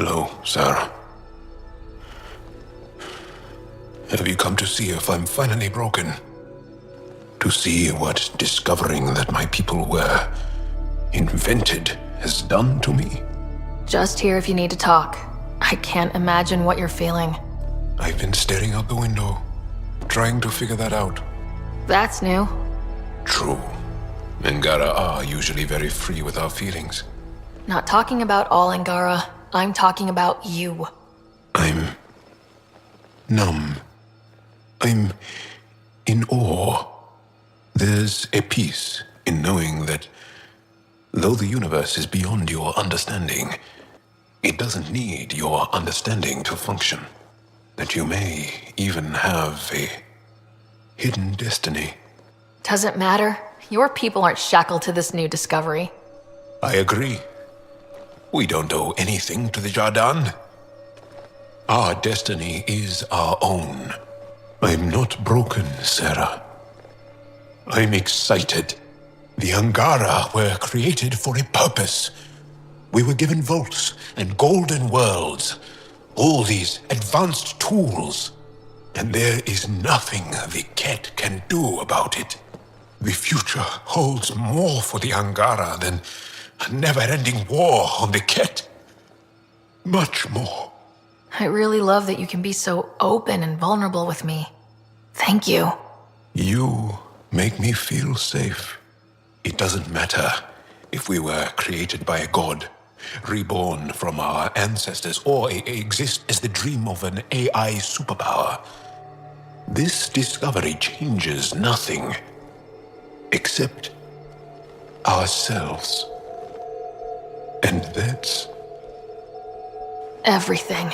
Hello, Sara. Have you come to see if I'm finally broken? To see what discovering that my people were invented has done to me? Just here if you need to talk. I can't imagine what you're feeling. I've been staring out the window, trying to figure that out. That's new. True. Angara are usually very free with our feelings. Not talking about all Angara. I'm talking about you. I'm numb. I'm in awe. There's a peace in knowing that though the universe is beyond your understanding, it doesn't need your understanding to function. That you may even have a hidden destiny. Doesn't matter. Your people aren't shackled to this new discovery. I agree. We don't owe anything to the Jardin. Our destiny is our own. I'm not broken, Sara. I'm excited. The Angara were created for a purpose. We were given vaults and golden worlds. All these advanced tools. And there is nothing the Ket can do about it. The future holds more for the Angara than a never-ending war on the Ket. Much more. I really love that you can be so open and vulnerable with me. Thank you. You make me feel safe. It doesn't matter if we were created by a god, reborn from our ancestors, or exist as the dream of an AI superpower. This discovery changes nothing except ourselves. And that's everything.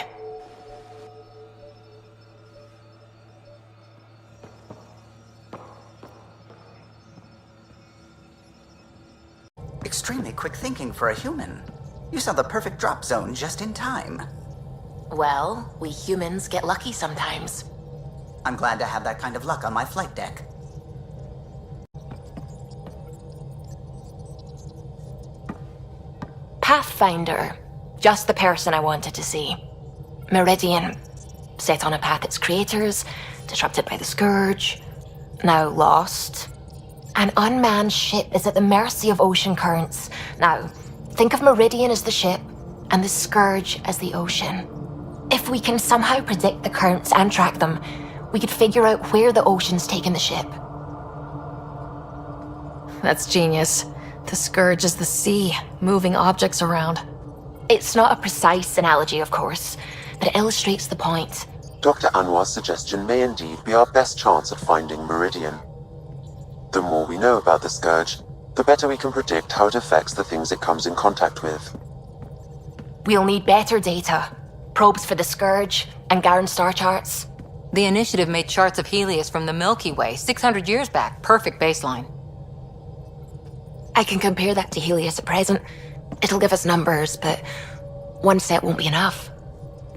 Extremely quick thinking for a human. You saw the perfect drop zone just in time. Well, we humans get lucky sometimes. I'm glad to have that kind of luck on my flight deck. Pathfinder. Just the person I wanted to see. Meridian. Set on a path its creators, disrupted by the Scourge, now lost. An unmanned ship is at the mercy of ocean currents. Now, think of Meridian as the ship, and the Scourge as the ocean. If we can somehow predict the currents and track them, we could figure out where the ocean's taken the ship. That's genius. The Scourge is the sea, moving objects around. It's not a precise analogy, of course, but it illustrates the point. Dr. Anwar's suggestion may indeed be our best chance at finding Meridian. The more we know about the Scourge, the better we can predict how it affects the things it comes in contact with. We'll need better data. Probes for the Scourge, and Garen star charts. The initiative made charts of Helios from the Milky Way 600 years back. Perfect baseline. I can compare that to Helios at present. It'll give us numbers, but one set won't be enough.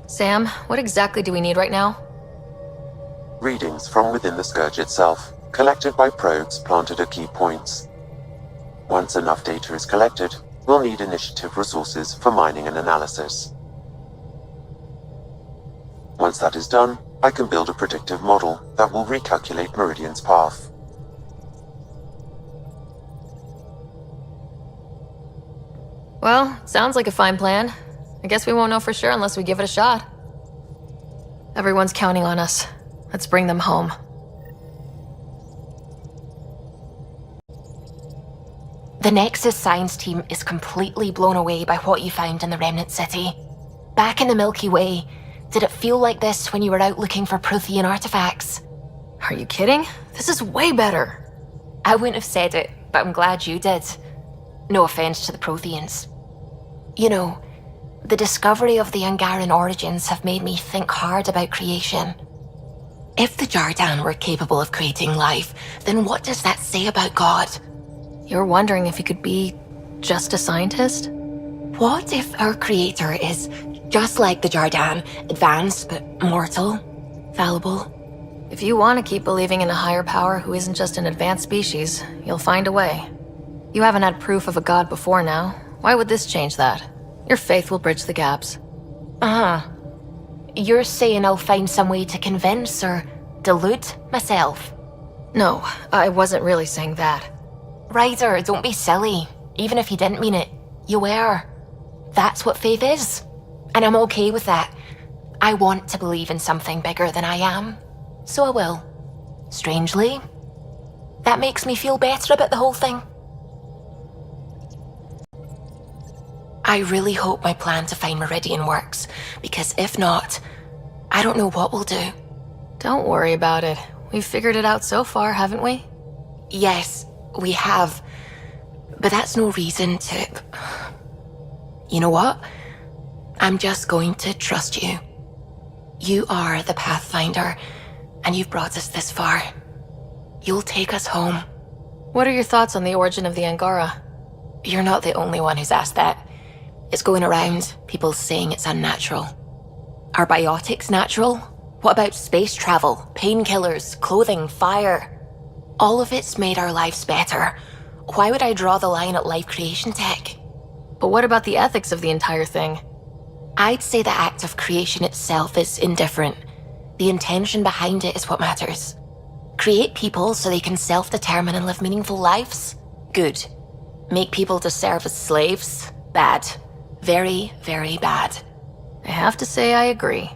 Sam, what exactly do we need right now? Readings from within the Scourge itself, collected by probes planted at key points. Once enough data is collected, we'll need initiative resources for mining and analysis. Once that is done, I can build a predictive model that will recalculate Meridian's path. Well, sounds like a fine plan. I guess we won't know for sure unless we give it a shot. Everyone's counting on us. Let's bring them home. The Nexus science team is completely blown away by what you found in the Remnant City. Back in the Milky Way, did it feel like this when you were out looking for Prothean artifacts? Are you kidding? This is way better. I wouldn't have said it, but I'm glad you did. No offense to the Protheans. You know, the discovery of the Angaran origins have made me think hard about creation. If the Jardin were capable of creating life, then what does that say about God? You're wondering if he could be just a scientist? What if our creator is just like the Jardin, advanced but mortal, fallible? If you want to keep believing in a higher power who isn't just an advanced species, you'll find a way. You haven't had proof of a god before now. Why would this change that? Your faith will bridge the gaps. You're saying I'll find some way to convince or delude myself? No, I wasn't really saying that. Ryder, don't be silly. Even if you didn't mean it, you were. That's what faith is. And I'm okay with that. I want to believe in something bigger than I am. So I will. Strangely, that makes me feel better about the whole thing. I really hope my plan to find Meridian works, because if not, I don't know what we'll do. Don't worry about it. We've figured it out so far, haven't we? Yes, we have. But that's no reason to... You know what? I'm just going to trust you. You are the Pathfinder, and you've brought us this far. You'll take us home. What are your thoughts on the origin of the Angara? You're not the only one who's asked that. It's going around, people saying it's unnatural. Are biotics natural? What about space travel, painkillers, clothing, fire? All of it's made our lives better. Why would I draw the line at life creation tech? But what about the ethics of the entire thing? I'd say the act of creation itself is indifferent. The intention behind it is what matters. Create people so they can self-determine and live meaningful lives? Good. Make people to serve as slaves? Bad. Very, very bad. I have to say I agree.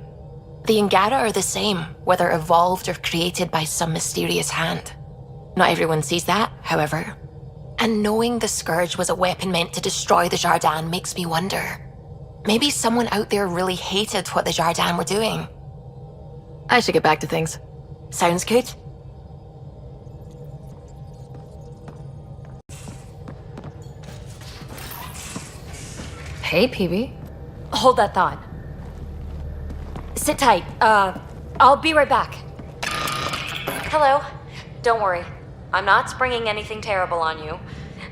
The Angara are the same, whether evolved or created by some mysterious hand. Not everyone sees that, however. And knowing the Scourge was a weapon meant to destroy the Jardin makes me wonder. Maybe someone out there really hated what the Jardin were doing. I should get back to things. Sounds good. Hey, PB. Hold that thought. Sit tight. I'll be right back. Hello. Don't worry. I'm not springing anything terrible on you.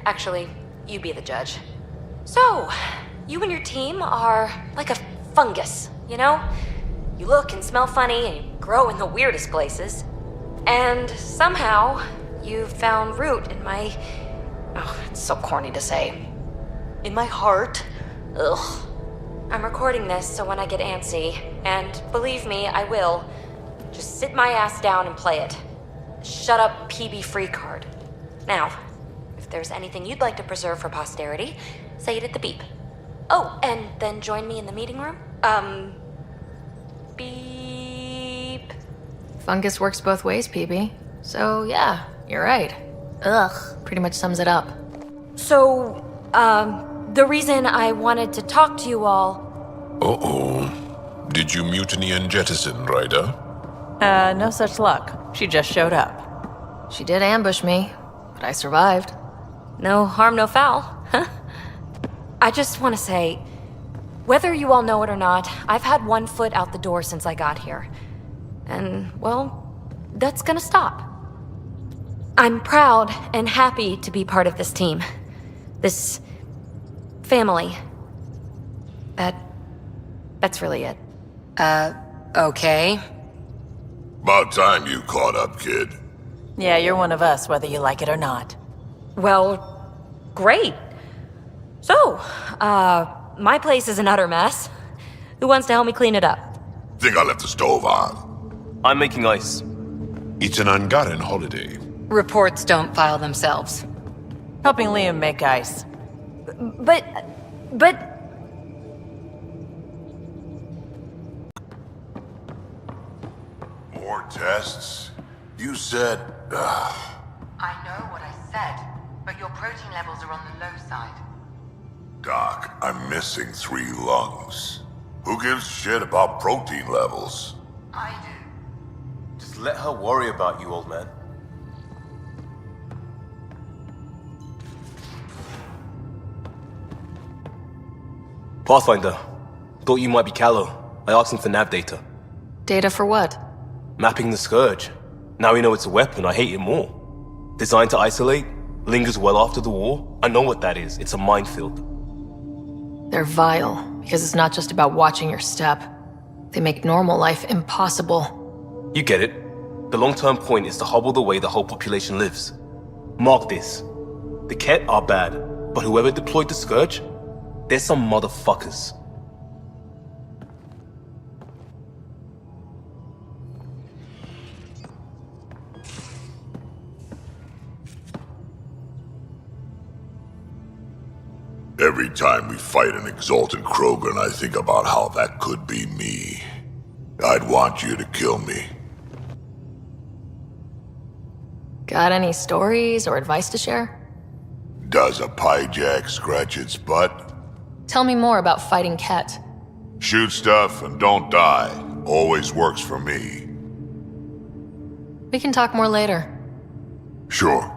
Actually, you be the judge. So, you and your team are like a fungus, you know? You look and smell funny and you grow in the weirdest places. And somehow, you've found root in my... Oh, it's so corny to say. In my heart. Ugh. I'm recording this so when I get antsy, and believe me, I will, just sit my ass down and play it. Shut up, PB free card. Now, if there's anything you'd like to preserve for posterity, say it at the beep. Oh, and then join me in the meeting room? Beep. Fungus works both ways, PB. So, yeah, you're right. Ugh, pretty much sums it up. So, the reason I wanted to talk to you all... Uh-oh. Did you mutiny and jettison, Ryder? No such luck. She just showed up. She did ambush me, but I survived. No harm, no foul, huh? I just want to say, whether you all know it or not, I've had one foot out the door since I got here. And, well, that's gonna stop. I'm proud and happy to be part of this team. This... family. That's really it. Okay. About time you caught up, kid. Yeah, you're one of us, whether you like it or not. Well, great. So, my place is an utter mess. Who wants to help me clean it up? Think I left the stove on. I'm making ice. It's an Angaran holiday. Reports don't file themselves. Helping Liam make ice. But... More tests? You said... I know what I said, but your protein levels are on the low side. Doc, I'm missing 3 lungs. Who gives a shit about protein levels? I do. Just let her worry about you, old man. Pathfinder. Thought you might be Callow. I asked him for nav data. Data for what? Mapping the Scourge. Now we know it's a weapon, I hate it more. Designed to isolate, lingers well after the war. I know what that is. It's a minefield. They're vile, because it's not just about watching your step. They make normal life impossible. You get it. The long-term point is to hobble the way the whole population lives. Mark this. The Ket are bad, but whoever deployed the Scourge, they're some motherfuckers. Every time we fight an exalted Krogan, I think about how that could be me. I'd want you to kill me. Got any stories or advice to share? Does a pyjak scratch its butt? Tell me more about fighting Ket. Shoot stuff and don't die. Always works for me. We can talk more later. Sure.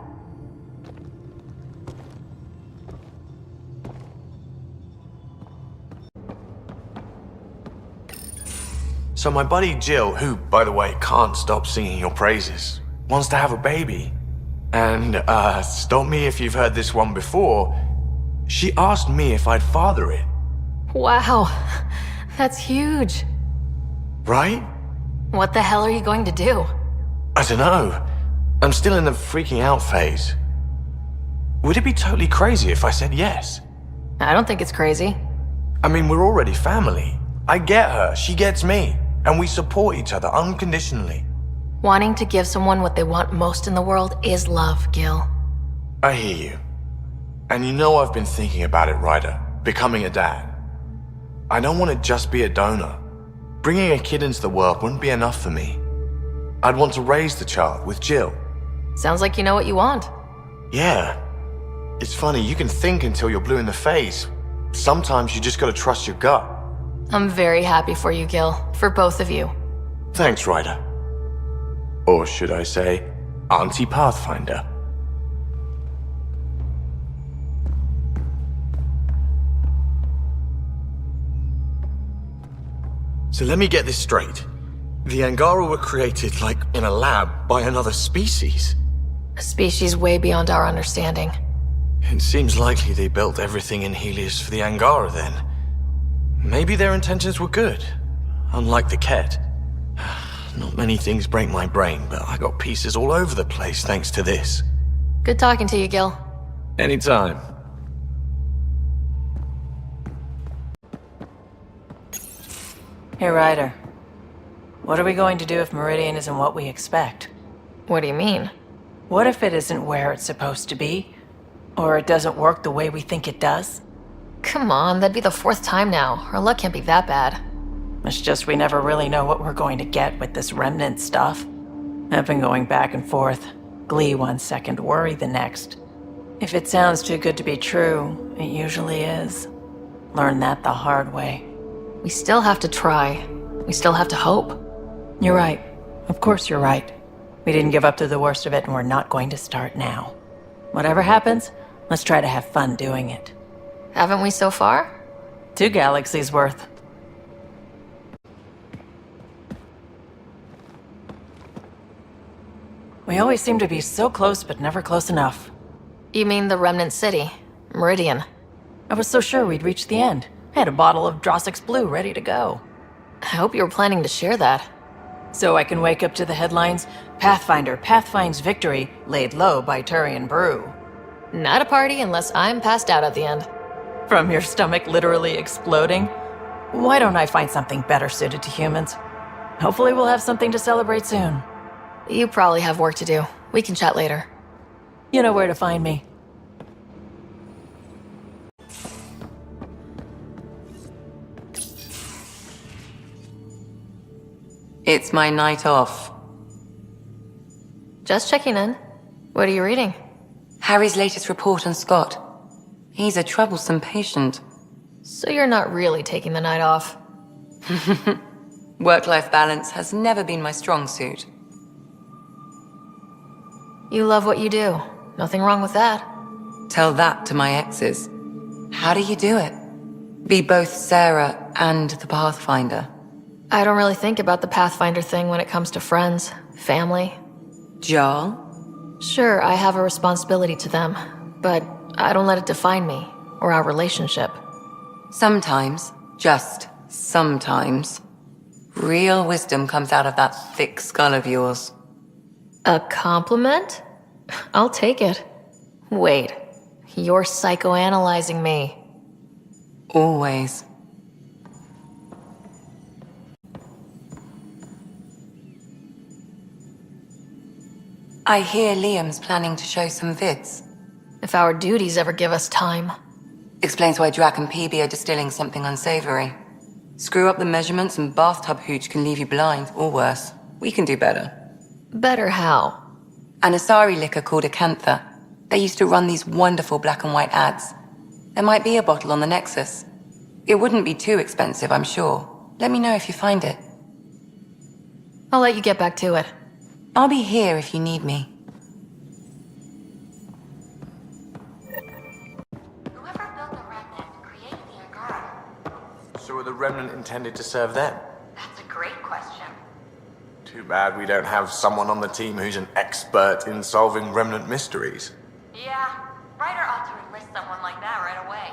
So my buddy Jill, who, by the way, can't stop singing your praises, wants to have a baby. And, stop me if you've heard this one before, she asked me if I'd father it. Wow, that's huge. Right? What the hell are you going to do? I don't know. I'm still in the freaking out phase. Would it be totally crazy if I said yes? I don't think it's crazy. I mean, we're already family. I get her, she gets me, and we support each other unconditionally. Wanting to give someone what they want most in the world is love, Gil. I hear you. And you know I've been thinking about it, Ryder. Becoming a dad. I don't want to just be a donor. Bringing a kid into the world wouldn't be enough for me. I'd want to raise the child with Jill. Sounds like you know what you want. Yeah. It's funny, you can think until you're blue in the face. Sometimes you just gotta trust your gut. I'm very happy for you, Gil. For both of you. Thanks, Ryder. Or should I say, Auntie Pathfinder. So let me get this straight. The Angara were created, like, in a lab by another species. A species way beyond our understanding. It seems likely they built everything in Helios for the Angara then. Maybe their intentions were good, unlike the Ket. Not many things break my brain, but I got pieces all over the place thanks to this. Good talking to you, Gil. Anytime. Hey, Ryder. What are we going to do if Meridian isn't what we expect? What do you mean? What if it isn't where it's supposed to be? Or it doesn't work the way we think it does? Come on, that'd be the 4th time now. Our luck can't be that bad. It's just we never really know what we're going to get with this remnant stuff. I've been going back and forth. Glee one second, worry the next. If it sounds too good to be true, it usually is. Learn that the hard way. We still have to try. We still have to hope. You're right. Of course you're right. We didn't give up to the worst of it, and we're not going to start now. Whatever happens, let's try to have fun doing it. Haven't we so far? 2 galaxies worth. We always seem to be so close, but never close enough. You mean the Remnant City, Meridian? I was so sure we'd reach the end. I had a bottle of Drossix Blue ready to go. I hope you were planning to share that. So I can wake up to the headlines, Pathfinder pathfinds victory, laid low by Turian Brew. Not a party unless I'm passed out at the end. From your stomach literally exploding? Why don't I find something better suited to humans? Hopefully we'll have something to celebrate soon. You probably have work to do. We can chat later. You know where to find me. It's my night off. Just checking in. What are you reading? Harry's latest report on Scott. He's a troublesome patient. So you're not really taking the night off? Work-life balance has never been my strong suit. You love what you do. Nothing wrong with that. Tell that to my exes. How do you do it? Be both Sarah and the Pathfinder. I don't really think about the Pathfinder thing when it comes to friends, family. Jarl? Sure, I have a responsibility to them, but I don't let it define me or our relationship. Sometimes, just sometimes, real wisdom comes out of that thick skull of yours. A compliment? I'll take it. Wait, you're psychoanalyzing me. Always. I hear Liam's planning to show some vids. If our duties ever give us time. Explains why Drac and PB are distilling something unsavory. Screw up the measurements and bathtub hooch can leave you blind, or worse. We can do better. Better how? An Asari liquor called Acantha. They used to run these wonderful black and white ads. There might be a bottle on the Nexus. It wouldn't be too expensive, I'm sure. Let me know if you find it. I'll let you get back to it. I'll be here if you need me. Whoever built the Remnant created the Angara. So are the Remnant intended to serve them? That's a great question. Too bad we don't have someone on the team who's an expert in solving Remnant mysteries. Yeah, Ryder ought to enlist someone like that right away.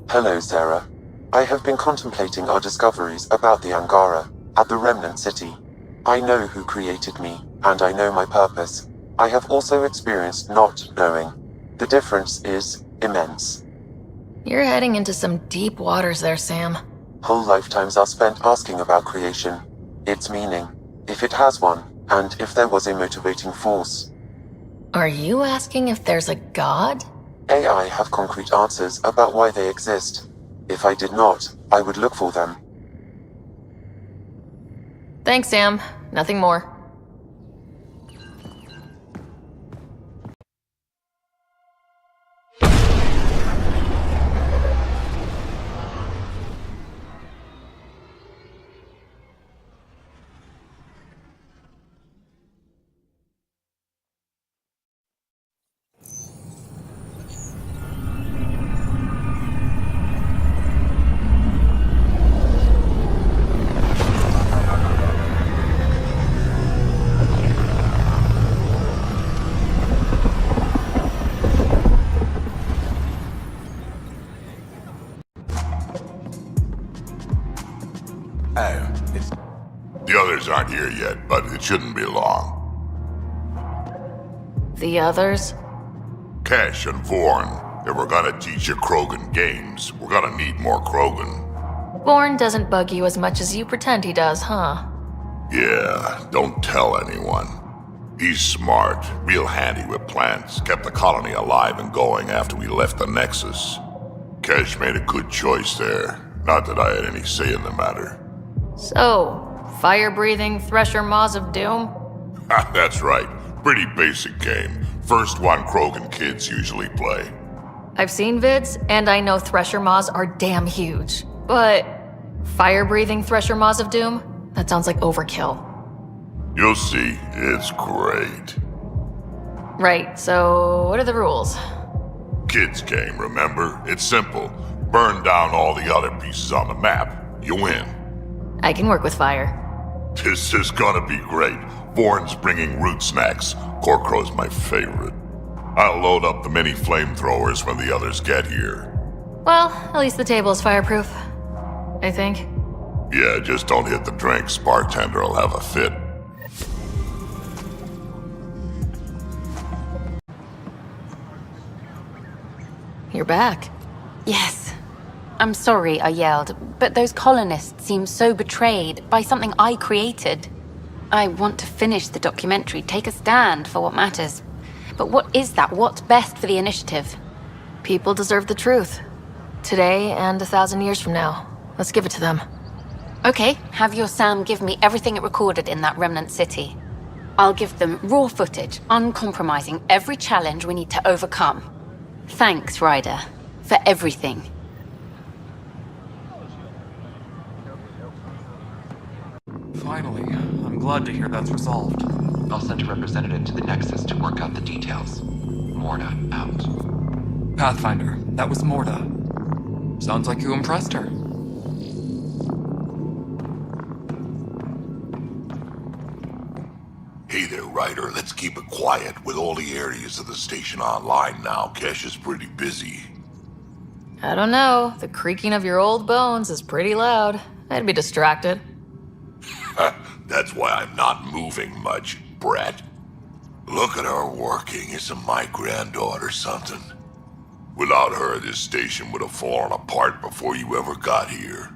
Hello, Sarah. I have been contemplating our discoveries about the Angara at the Remnant City. I know who created me, and I know my purpose. I have also experienced not knowing. The difference is immense. You're heading into some deep waters there, Sam. Whole lifetimes are spent asking about creation, its meaning, if it has one, and if there was a motivating force. Are you asking if there's a god? AI have concrete answers about why they exist. If I did not, I would look for them. Thanks, Sam. Nothing more. The others aren't here yet, but it shouldn't be long. The others? Kesh and Vorn, if we're gonna teach you Krogan games, we're gonna need more Krogan. Born doesn't bug you as much as you pretend he does, huh? Yeah, don't tell anyone. He's smart, real handy with plans, kept the colony alive and going after we left the Nexus. Kesh made a good choice there, not that I had any say in the matter. So, fire-breathing Thresher Maws of Doom? That's right. Pretty basic game. First one Krogan kids usually play. I've seen vids, and I know Thresher Maws are damn huge. But fire-breathing Thresher Maws of Doom? That sounds like overkill. You'll see. It's great. Right, so what are the rules? Kids game, remember? It's simple. Burn down all the other pieces on the map. You win. I can work with fire. This is gonna be great. Vorn's bringing root snacks. Corcrow's my favorite. I'll load up the mini flamethrowers when the others get here. Well, at least the table is fireproof. I think. Yeah, just don't hit the drinks. Bartender will have a fit. You're back. Yes. I'm sorry I yelled, but those colonists seem so betrayed by something I created. I want to finish the documentary, take a stand for what matters. But what is that? What's best for the initiative? People deserve the truth. Today and 1,000 years from now. Let's give it to them. Okay, have your Sam give me everything it recorded in that remnant city. I'll give them raw footage, uncompromising every challenge we need to overcome. Thanks, Ryder, for everything. Finally, I'm glad to hear that's resolved. I'll send a representative to the Nexus to work out the details. Morna out. Pathfinder, that was Morda. Sounds like you impressed her. Hey there, Ryder. Let's keep it quiet. With all the areas of the station online now, Kesh is pretty busy. I don't know. The creaking of your old bones is pretty loud. I'd be distracted. That's why I'm not moving much, Brett. Look at her working. Isn't my granddaughter something? Without her, this station would have fallen apart before you ever got here.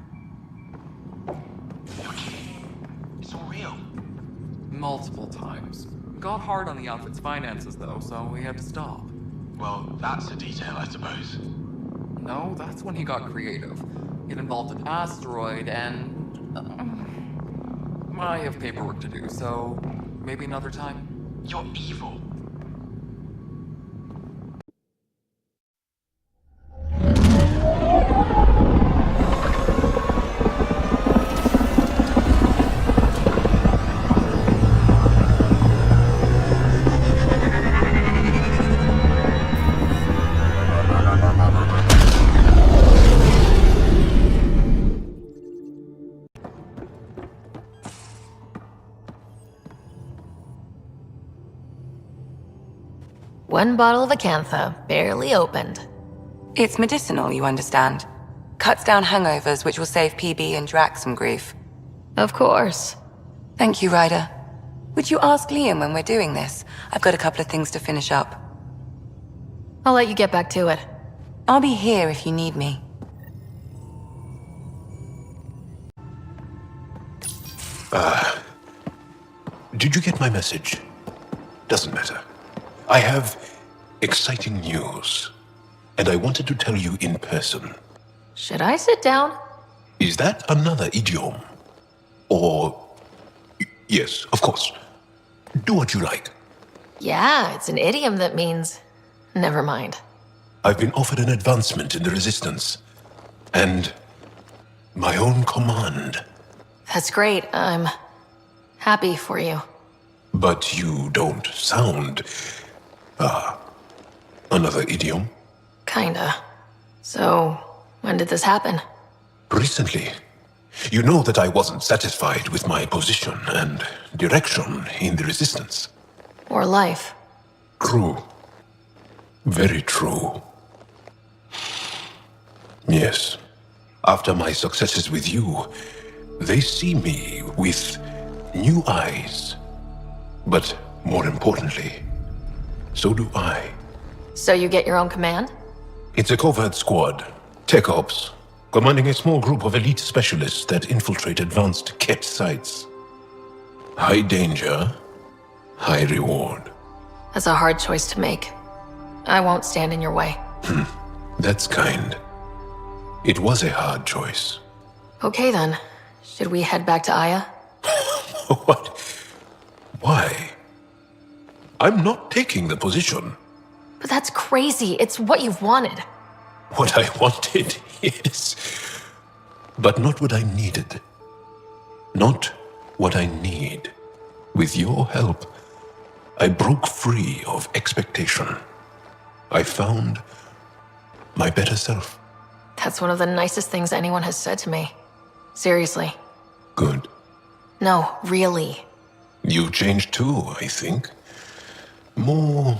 It's all real. Multiple times. Got hard on the outfit's finances, though, so we had to stop. Well, that's a detail, I suppose. No, that's when he got creative. It involved an asteroid and... I have paperwork to do, so maybe another time. You're evil. One bottle of Acantha, barely opened. It's medicinal, you understand. Cuts down hangovers, which will save PB and Drax some grief. Of course. Thank you, Ryder. Would you ask Liam when we're doing this? I've got a couple of things to finish up. I'll let you get back to it. I'll be here if you need me. Did you get my message? Doesn't matter. I have exciting news, and I wanted to tell you in person. Should I sit down? Is that another idiom? Or... Yes, of course. Do what you like. Yeah, it's an idiom that means... Never mind. I've been offered an advancement in the Resistance, and my own command. That's great. I'm happy for you. But you don't sound... another idiom? Kinda. So, when did this happen? Recently. You know that I wasn't satisfied with my position and direction in the Resistance. Or life. True. Very true. Yes. After my successes with you, they see me with new eyes. But more importantly, so do I. So you get your own command? It's a covert squad, tech ops, commanding a small group of elite specialists that infiltrate advanced Ket sites. High danger, high reward. That's a hard choice to make. I won't stand in your way. That's kind. It was a hard choice. Okay then. Should we head back to Aya? What? Why? I'm not taking the position. But that's crazy. It's what you've wanted. What I wanted, yes. But not what I needed. Not what I need. With your help, I broke free of expectation. I found my better self. That's one of the nicest things anyone has said to me. Seriously. Good. No, really. You changed too, I think. More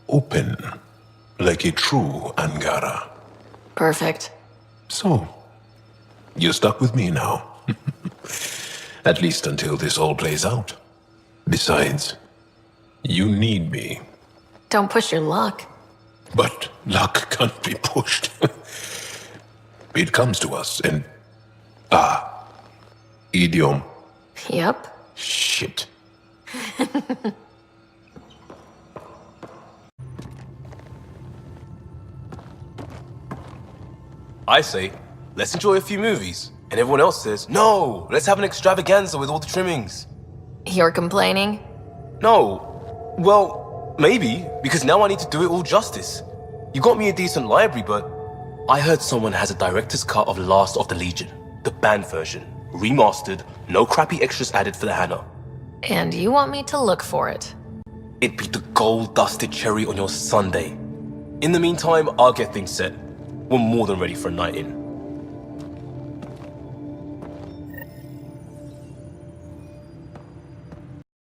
open, like a true Angara. Perfect. So, you're stuck with me now. At least until this all plays out. Besides, you need me. Don't push your luck. But luck can't be pushed. It comes to us and... idiom. Yep. Shit. I say, let's enjoy a few movies. And everyone else says, no, let's have an extravaganza with all the trimmings. You're complaining? No. Well, maybe, because now I need to do it all justice. You got me a decent library, but I heard someone has a director's cut of Last of the Legion, the banned version, remastered, no crappy extras added for the Hannah. And you want me to look for it? It'd be the gold-dusted cherry on your sundae. In the meantime, I'll get things set. We're more than ready for a night in.